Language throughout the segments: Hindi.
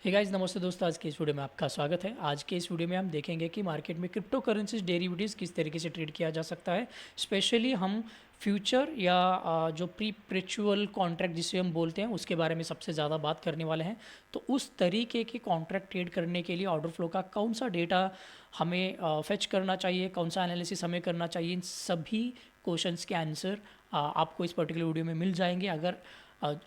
हे गाइस, नमस्ते दोस्तों। आज के इस वीडियो में आपका स्वागत है। आज के इस वीडियो में हम देखेंगे कि मार्केट में क्रिप्टो करेंसीज डेरिवेटिव्स किस तरीके से ट्रेड किया जा सकता है। स्पेशली हम फ्यूचर या जो प्री प्रिचुअल कॉन्ट्रैक्ट जिसे हम बोलते हैं उसके बारे में सबसे ज़्यादा बात करने वाले हैं। तो उस तरीके के कॉन्ट्रैक्ट ट्रेड करने के लिए ऑर्डर फ्लो का कौन सा डेटा हमें फेच करना चाहिए, कौन सा एनालिसिस हमें करना चाहिए, इन सभी क्वेश्चंस के आंसर आपको इस पर्टिकुलर वीडियो में मिल जाएंगे।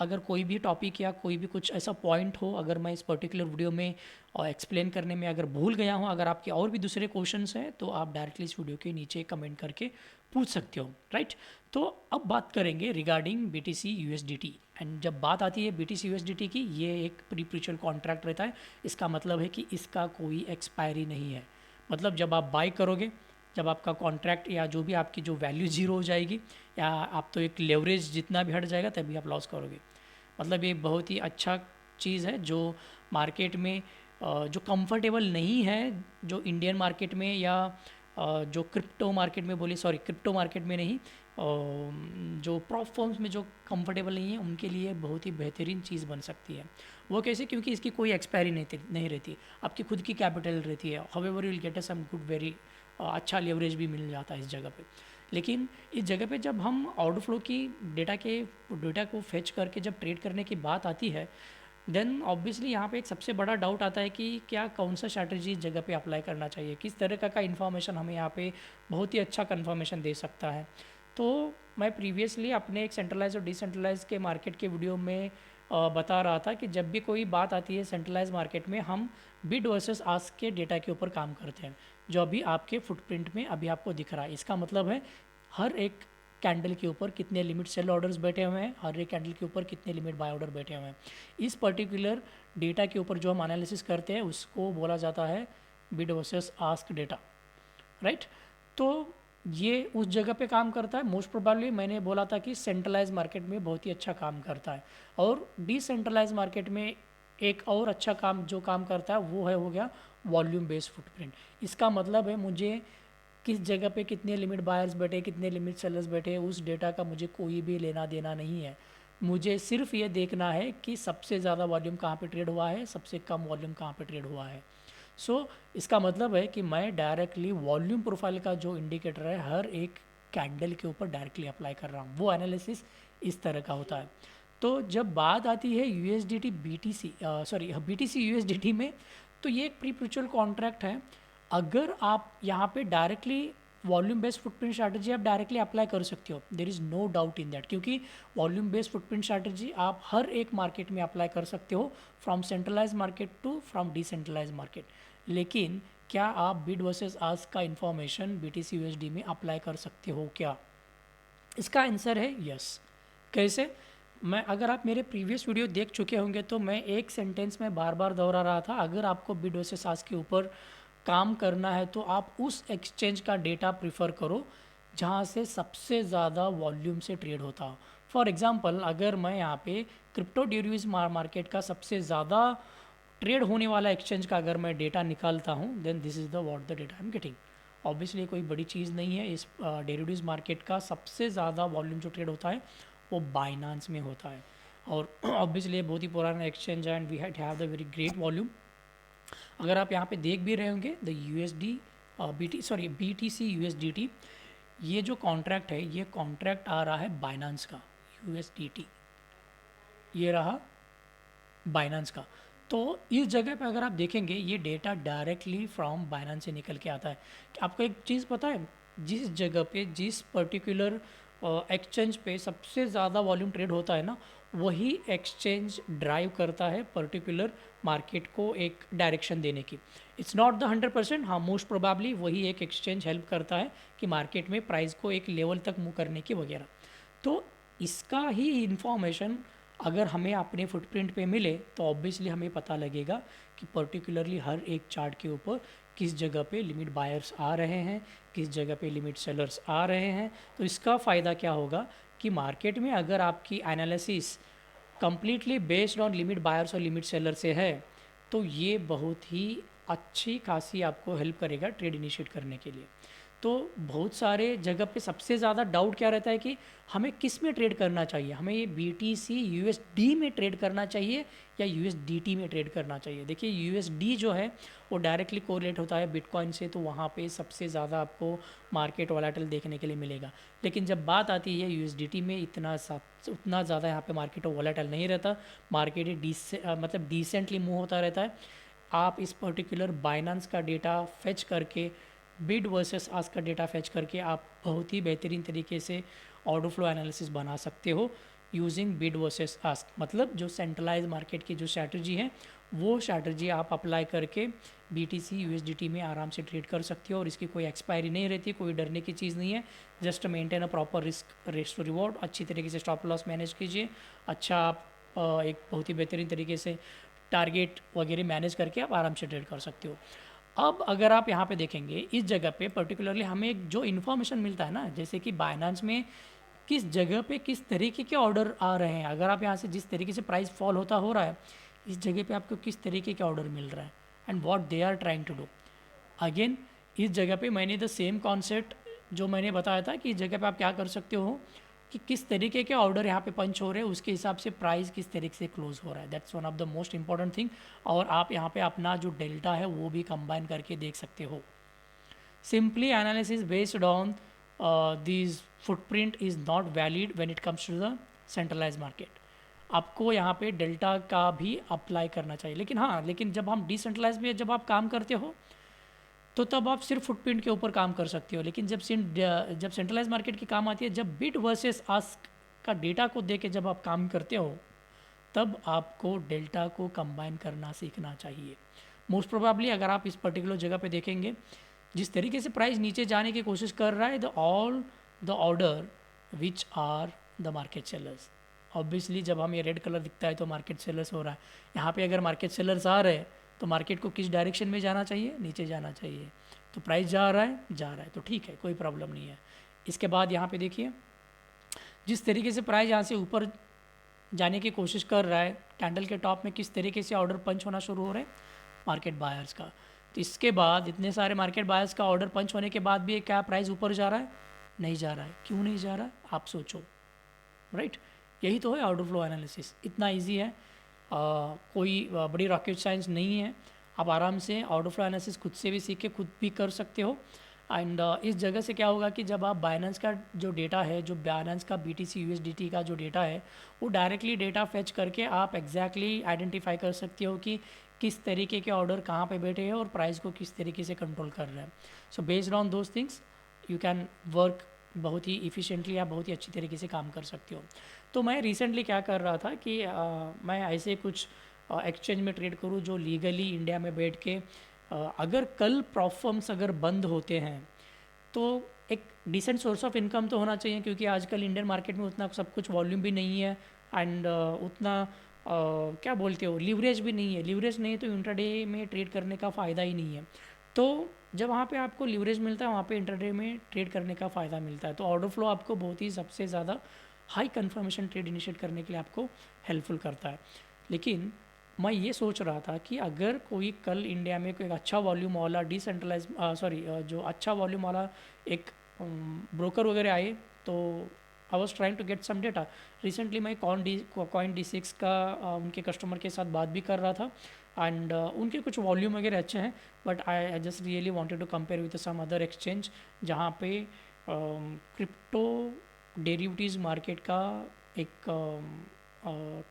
अगर कोई भी टॉपिक या कोई भी कुछ ऐसा पॉइंट हो, अगर मैं इस पर्टिकुलर वीडियो में एक्सप्लेन करने में अगर भूल गया हूँ, अगर आपके और भी दूसरे क्वेश्चंस हैं तो आप डायरेक्टली इस वीडियो के नीचे कमेंट करके पूछ सकते हो, राइट। तो अब बात करेंगे रिगार्डिंग BTC USDT। एंड जब बात आती है BTC USDT की, ये एक प्री प्रिचुअल कॉन्ट्रैक्ट रहता है। इसका मतलब है कि इसका कोई एक्सपायरी नहीं है। मतलब जब आप बाय करोगे, जब आपका कॉन्ट्रैक्ट या जो भी आपकी जो वैल्यू ज़ीरो हो जाएगी या आप तो एक लेवरेज जितना भी हट जाएगा तभी आप लॉस करोगे। मतलब ये बहुत ही अच्छा चीज़ है जो मार्केट में जो कंफर्टेबल नहीं है, जो इंडियन मार्केट में या जो क्रिप्टो मार्केट में बोले, सॉरी क्रिप्टो मार्केट में नहीं, जो प्रॉप फॉर्म्स में जो कंफर्टेबल नहीं है उनके लिए बहुत ही बेहतरीन चीज़ बन सकती है। वो कैसे? क्योंकि इसकी कोई एक्सपायरी नहीं रहती, आपकी खुद की कैपिटल रहती है। However you will get a some good very अच्छा लेवरेज भी मिल जाता है इस जगह पे। लेकिन इस जगह पे जब हम ऑर्डर फ्लो की डेटा को फेच करके जब ट्रेड करने की बात आती है, देन ऑब्वियसली यहाँ पे एक सबसे बड़ा डाउट आता है कि क्या कौन सा स्ट्रैटेजी इस जगह पे अप्लाई करना चाहिए, किस तरह का इन्फॉर्मेशन हमें यहाँ पे बहुत ही अच्छा कन्फर्मेशन दे सकता है। तो मैं प्रीवियसली अपने एक सेंट्रलाइज और डिसेंट्रलाइज के मार्केट के वीडियो में बता रहा था कि जब भी कोई बात आती है सेंट्रलाइज मार्केट में, हम बिड वर्सेस आस्क के डेटा के ऊपर काम करते हैं, जो अभी आपके फुटप्रिंट में अभी आपको दिख रहा है। इसका मतलब है हर एक कैंडल के ऊपर कितने लिमिट सेल ऑर्डर्स बैठे हुए हैं, हर एक कैंडल के ऊपर कितने लिमिट बाय ऑर्डर बैठे हुए हैं। इस पर्टिकुलर डेटा के ऊपर जो हम एनालिसिस करते हैं उसको बोला जाता है bid versus ask data, right. तो ये उस जगह पे काम करता है। मोस्ट प्रोबेबली मैंने बोला था कि सेंट्रलाइज मार्केट में बहुत ही अच्छा काम करता है, और डिसेंट्रलाइज मार्केट में एक और अच्छा काम जो काम करता है वो है हो गया वॉल्यूम बेस्ड फुटप्रिंट। इसका मतलब है मुझे किस जगह पे कितने लिमिट बायर्स बैठे, कितने लिमिट सेलर्स बैठे, उस डेटा का मुझे कोई भी लेना देना नहीं है। मुझे सिर्फ ये देखना है कि सबसे ज़्यादा वॉल्यूम कहाँ पे ट्रेड हुआ है, सबसे कम वॉल्यूम कहाँ पे ट्रेड हुआ है। इसका मतलब है कि मैं डायरेक्टली वॉल्यूम प्रोफाइल का जो इंडिकेटर है हर एक कैंडल के ऊपर डायरेक्टली अप्लाई कर रहा हूँ। वो एनालिसिस इस तरह का होता है। तो जब बात आती है USDT BTC, sorry BTC USDT में, तो ये एक प्री प्रिचुअल कॉन्ट्रैक्ट है। अगर आप यहाँ पे directly volume based footprint strategy आप डायरेक्टली अप्लाई कर सकते हो, there is no doubt in that, क्योंकि वॉल्यूम बेस्ड फुटप्रिंट स्ट्रैटेजी आप हर एक मार्केट में अप्लाई कर सकते हो, from centralize market to from decentralize market. लेकिन क्या आप बिड वर्सेस आस्क का इंफॉर्मेशन BTC USD में अप्लाई कर सकते हो क्या? इसका आंसर है यस। कैसे? मैं, अगर आप मेरे प्रीवियस वीडियो देख चुके होंगे तो मैं एक सेंटेंस में बार बार दोहरा रहा था, अगर आपको बिड वर्सेस आस्क के ऊपर काम करना है तो आप उस एक्सचेंज का डेटा प्रीफर करो जहाँ से सबसे ज़्यादा वॉल्यूम से ट्रेड होता हो। फॉर एग्जांपल, अगर मैं यहाँ पे क्रिप्टो डेरिवेटिव्स मार्केट का सबसे ज़्यादा ट्रेड होने वाला एक्सचेंज का अगर मैं डेटा निकालता हूँ, then this is the what the data I am getting. Obviously कोई बड़ी चीज़ नहीं है। इस डेरिवेटिव्स मार्केट का सबसे ज़्यादा वॉल्यूम जो ट्रेड होता है वो बाइनांस में होता है, और ऑब्वियसली बहुत ही पुराना एक्सचेंज है and we have the very great volume. अगर आप यहाँ पे देख भी रहे होंगे द BTC USDT, ये जो कॉन्ट्रैक्ट है, ये कॉन्ट्रैक्ट आ रहा है बाइनांस का। USDT ये रहा बाइनांस का। तो इस जगह पे अगर आप देखेंगे ये डेटा डायरेक्टली फ्रॉम बाइनांस से निकल के आता है। आपको एक चीज़ पता है, जिस जगह पे जिस पर्टिकुलर एक्सचेंज पे सबसे ज़्यादा वॉल्यूम ट्रेड होता है ना, वही एक्सचेंज ड्राइव करता है पर्टिकुलर मार्केट को एक डायरेक्शन देने की। इट्स नॉट द 100%, हाँ, मोस्ट प्रोबेबली वही एक एक्सचेंज हेल्प करता है कि मार्केट में प्राइस को एक लेवल तक मूव करने की वगैरह। तो इसका ही इंफॉर्मेशन अगर हमें अपने फुटप्रिंट पे मिले तो ऑब्वियसली हमें पता लगेगा कि पर्टिकुलरली हर एक चार्ट के ऊपर किस जगह पे लिमिट बायर्स आ रहे हैं, किस जगह पे लिमिट सेलर्स आ रहे हैं। तो इसका फ़ायदा क्या होगा कि मार्केट में अगर आपकी analysis completely based on limit buyers और लिमिट सेलर से है, तो ये बहुत ही अच्छी खासी आपको हेल्प करेगा ट्रेड इनिशिएट करने के लिए। तो बहुत सारे जगह पे सबसे ज़्यादा डाउट क्या रहता है कि हमें किस में ट्रेड करना चाहिए, हमें ये BTC USD में ट्रेड करना चाहिए या USDT में ट्रेड करना चाहिए। देखिए USD जो है वो डायरेक्टली कोरिलेट होता है बिटकॉइन से, तो वहाँ पे सबसे ज़्यादा आपको मार्केट वॉलेटिल देखने के लिए मिलेगा। लेकिन जब बात आती है USDT में उतना ज़्यादा यहाँ पे मार्केट वॉलेटिल नहीं रहता, मार्केट मतलब डिसेंटली मूव होता रहता है। आप इस पर्टिकुलर बाइनेंस का डेटा फेच करके, बिड वर्सेस आस्क का डेटा फेच करके आप बहुत ही बेहतरीन तरीके से ऑर्डर फ्लो एनालिसिस बना सकते हो यूजिंग बिड वर्सेस आस्क। मतलब जो सेंट्रलाइज मार्केट की जो स्ट्रैटेजी है वो स्ट्रैटेजी आप अप्लाई करके BTC USDT में आराम से ट्रेड कर सकते हो, और इसकी कोई एक्सपायरी नहीं रहती, कोई डरने की चीज़ नहीं है। Just maintain a proper risk ratio reward, अच्छी तरीके से स्टॉप लॉस मैनेज कीजिए, अच्छा आप एक बहुत ही बेहतरीन तरीके से टारगेट वगैरह मैनेज करके आप आराम से ट्रेड कर सकते हो। अब अगर आप यहाँ पे देखेंगे इस जगह पे पर्टिकुलरली हमें एक जो इन्फॉर्मेशन मिलता है ना, जैसे कि बाइनेंस में किस जगह पे किस तरीके के ऑर्डर आ रहे हैं, अगर आप यहाँ से जिस तरीके से प्राइस फॉल होता हो रहा है, इस जगह पे आपको किस तरीके के ऑर्डर मिल रहा है and what they are trying to do. Again इस जगह पे मैंने द सेम कॉन्सेप्ट जो मैंने बताया था कि इस जगह पे आप क्या कर सकते हो कि किस तरीके के ऑर्डर यहाँ पे पंच हो रहे हैं, उसके हिसाब से प्राइस किस तरीके से क्लोज हो रहा है। That's one of the most important thing. और आप यहाँ पे अपना जो डेल्टा है वो भी कंबाइन करके देख सकते हो। Simply analysis based on this footprint is not valid when it comes to the centralize market. आपको यहाँ पे डेल्टा का भी अप्लाई करना चाहिए, लेकिन हाँ, लेकिन जब हम डिसेंट्रलाइज में जब आप काम करते हो तो तब आप सिर्फ फुटप्रिंट के ऊपर काम कर सकते हो। लेकिन जब सेंट्रलाइज मार्केट की काम आती है, जब बिड वर्सेस आस्क का डेटा को दे के जब आप काम करते हो, तब आपको डेल्टा को कंबाइन करना सीखना चाहिए। मोस्ट प्रोबेबली अगर आप इस पर्टिकुलर जगह पे देखेंगे, जिस तरीके से प्राइस नीचे जाने की कोशिश कर रहा है, the order which are the market sellers. Obviously जब हमें रेड कलर दिखता है तो मार्केट सेलर्स हो रहा है। यहाँ पे अगर मार्केट सेलर्स आ रहे हैं तो मार्केट को किस डायरेक्शन में जाना चाहिए, नीचे जाना चाहिए। तो प्राइस जा रहा है तो ठीक है, कोई प्रॉब्लम नहीं है। इसके बाद यहाँ पे देखिए जिस तरीके से प्राइस यहाँ से ऊपर जाने की कोशिश कर रहा है, कैंडल के टॉप में किस तरीके से ऑर्डर पंच होना शुरू हो रहा है, मार्केट बायर्स का। तो इसके बाद इतने सारे मार्केट बायर्स का ऑर्डर पंच होने के बाद भी क्या प्राइस ऊपर जा रहा है? नहीं जा रहा है। क्यों नहीं जा रहा है आप सोचो, राइट? यही तो है ऑर्डर फ्लो एनालिसिस। इतना इजी है, कोई बड़ी रॉकेट साइंस नहीं है। आप आराम से ऑर्डर फ्लो एनालिसिस खुद से भी सीख के खुद भी कर सकते हो। एंड इस जगह से क्या होगा कि जब आप बाइनेंस का जो डेटा है, जो बाइनेंस का BTC USDT का जो डेटा है, वो डायरेक्टली डेटा फेच करके आप एग्जैक्टली आइडेंटिफाई कर सकते हो कि किस तरीके के ऑर्डर कहाँ पे बैठे हैं और प्राइस को किस तरीके से कंट्रोल कर रहे हैं। So based on those things you can work बहुत ही इफ़िशिएंटली, आप बहुत ही अच्छी तरीके से काम कर सकते हो। तो मैं रिसेंटली क्या कर रहा था कि मैं ऐसे कुछ एक्सचेंज में ट्रेड करूँ जो लीगली इंडिया में बैठ के अगर कल प्रॉप फर्म्स अगर बंद होते हैं तो एक डिसेंट सोर्स ऑफ इनकम तो होना चाहिए, क्योंकि आजकल इंडियन मार्केट में उतना सब कुछ वॉल्यूम भी नहीं है एंड उतना क्या बोलते हो लीवरेज भी नहीं है। लीवरेज नहीं है तो इंट्राडे में ट्रेड करने का फ़ायदा ही नहीं है। तो जब वहाँ पे आपको लीवरेज मिलता है, वहाँ पे इंट्राडे में ट्रेड करने का फ़ायदा मिलता है। तो ऑर्डर फ्लो आपको बहुत ही सबसे ज़्यादा हाई कन्फर्मेशन ट्रेड इनिशिएट करने के लिए आपको हेल्पफुल करता है। लेकिन मैं ये सोच रहा था कि अगर कोई कल इंडिया में कोई अच्छा वॉल्यूम वाला जो अच्छा वॉल्यूम वाला एक ब्रोकर वगैरह आए, तो I was trying to get some data. Recently मैं कॉइन D6 का उनके कस्टमर के साथ बात भी कर रहा था एंड उनके कुछ वॉल्यूम वगैरह अच्छे हैं, but I just really wanted to compare with some other exchange जहाँ पे क्रिप्टो डेरिवेटिव्स मार्केट का एक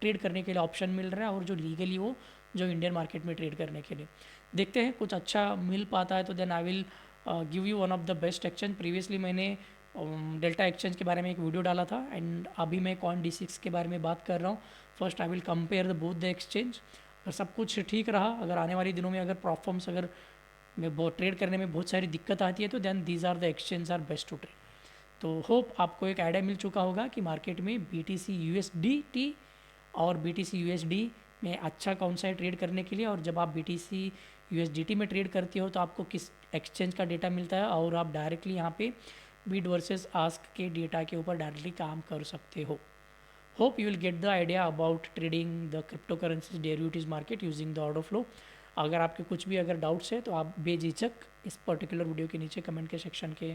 ट्रेड करने के लिए ऑप्शन मिल रहा है, और जो लीगली वो जो इंडियन मार्केट में ट्रेड करने के लिए। देखते हैं कुछ अच्छा मिल पाता है तो then I will give you one of the best exchange. Previously मैंने डेल्टा एक्सचेंज के बारे में एक वीडियो डाला था एंड अभी मैं कॉइन D6 के बारे में बात कर रहा हूँ। First I will compare the both the exchange. अगर सब कुछ ठीक रहा, अगर आने वाले दिनों में अगर प्रॉफॉर्म्स अगर में बहुत ट्रेड करने में बहुत सारी दिक्कत आती है, तो then these are the exchange are best to trade. तो होप आपको एक आइडिया मिल चुका होगा कि मार्केट में BTC USDT और BTC USD में अच्छा कौन सा है ट्रेड करने के लिए, और जब आप BTC USDT में ट्रेड करते हो तो आपको किस एक्सचेंज का डेटा मिलता है, और आप डायरेक्टली यहाँ पे बिड वर्सेस आस्क के डेटा के ऊपर डायरेक्टली काम कर सकते हो। Hope you will get the idea about trading the crypto currencies derivatives market using the order flow. अगर आपके कुछ भी अगर डाउट्स है तो आप बेझिझक इस पर्टिकुलर वीडियो के नीचे कमेंट के सेक्शन के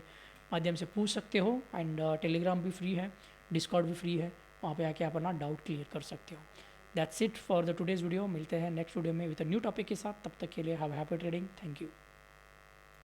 माध्यम से पूछ सकते हो। एंड टेलीग्राम भी फ्री है, डिस्कॉर्ड भी फ्री है, वहाँ पे आके आप अपना डाउट क्लियर कर सकते हो। That's it for the today's video. मिलते हैं नेक्स्ट वीडियो में विद अ न्यू टॉपिक के साथ। तब तक के लिए have happy trading. Thank you.